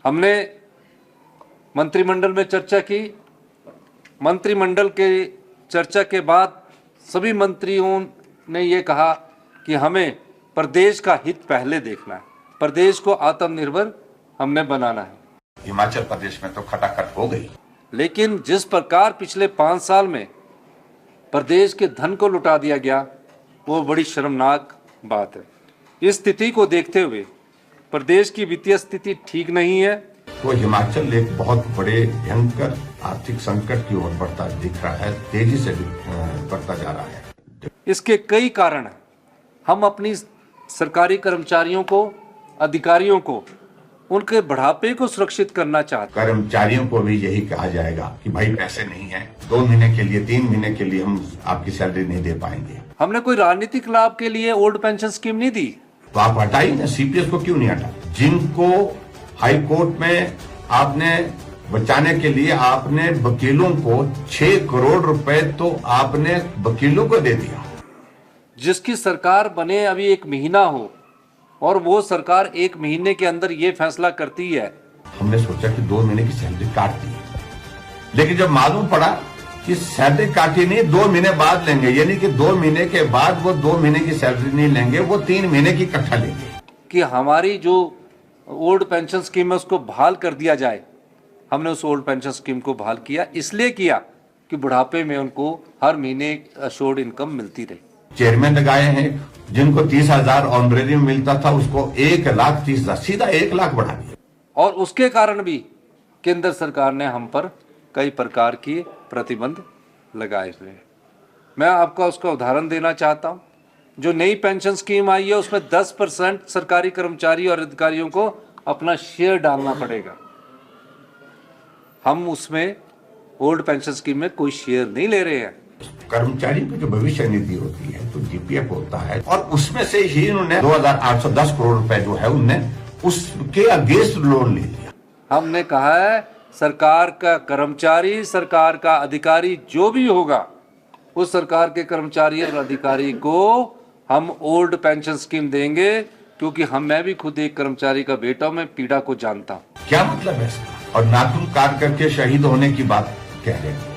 हमने मंत्रिमंडल में चर्चा की। मंत्रिमंडल के चर्चा के बाद सभी मंत्रियों ने ये कहा कि हमें प्रदेश का हित पहले देखना है, प्रदेश को आत्मनिर्भर हमने बनाना है। हिमाचल प्रदेश में तो खटाखट हो गई, लेकिन जिस प्रकार पिछले 5 साल में प्रदेश के धन को लुटा दिया गया, वो बड़ी शर्मनाक बात है। इस स्थिति को देखते हुए प्रदेश की वित्तीय स्थिति ठीक नहीं है। तो हिमाचल एक बहुत बड़े भयंकर आर्थिक संकट की ओर बढ़ता दिख रहा है, तेजी से बढ़ता जा रहा है। इसके कई कारण हैं। हम अपनी सरकारी कर्मचारियों को, अधिकारियों को, उनके बुढ़ापे को सुरक्षित करना चाहते हैं। कर्मचारियों को भी यही कहा जाएगा कि भाई पैसे नहीं है, 2 महीने के लिए, 3 महीने के लिए हम आपकी सैलरी नहीं दे पाएंगे। हमने कोई राजनीतिक लाभ के लिए ओल्ड पेंशन स्कीम नहीं दी। तो आप हटाइए ना, सीपीएस को क्यों नहीं हटा? जिनको हाई कोर्ट में आपने बचाने के लिए आपने वकीलों को 6 करोड़ रुपए तो आपने वकीलों को दे दिया। जिसकी सरकार बने अभी 1 महीना हो और वो सरकार 1 महीने के अंदर ये फैसला करती है। हमने सोचा कि 2 महीने की सैलरी काट दी, लेकिन जब मालूम पड़ा कि सैलरी काटी नहीं, 2 महीने बाद लेंगे, यानी कि 2 महीने के बाद वो 2 महीने की सैलरी नहीं लेंगे, वो 3 महीने की इकट्ठा लेंगे। कि हमारी जो ओल्ड पेंशन स्कीम है उसको बहाल कर दिया जाए। हमने उस ओल्ड पेंशन स्कीम को बहाल किया, इसलिए किया कि बुढ़ापे में उनको हर महीने अश्योर्ड इनकम मिलती रहे। चेयरमैन लगाए हैं, जिनको 30,000 ऑनरेरी में मिलता था उसको 1,30,000 सीधा 1 लाख बढ़ा दिया। और उसके कारण भी केंद्र सरकार ने हम पर कई प्रकार की प्रतिबंध लगाए हुए हैं। मैं आपका उसका उदाहरण देना चाहता हूं। जो नई पेंशन स्कीम आई है उसमें 10% सरकारी कर्मचारी और अधिकारियों को अपना शेयर डालना पड़ेगा। हम उसमें ओल्ड पेंशन स्कीम में कोई शेयर नहीं ले रहे हैं। कर्मचारी की जो भविष्य निधि होती है तो जीपीएफ होता है, और उसमें से ही उन्होंने 2,810 करोड़ रुपए जो है उनने उसके अगेंस्ट लोन ले लिया। हमने कहा है सरकार का कर्मचारी, सरकार का अधिकारी जो भी होगा, उस सरकार के कर्मचारी और अधिकारी को हम ओल्ड पेंशन स्कीम देंगे, क्योंकि मैं भी खुद एक कर्मचारी का बेटा हूं, मैं पीड़ा को जानता हूं। क्या मतलब है इसका? और नाखून काट करके शहीद होने की बात कह रहे हैं।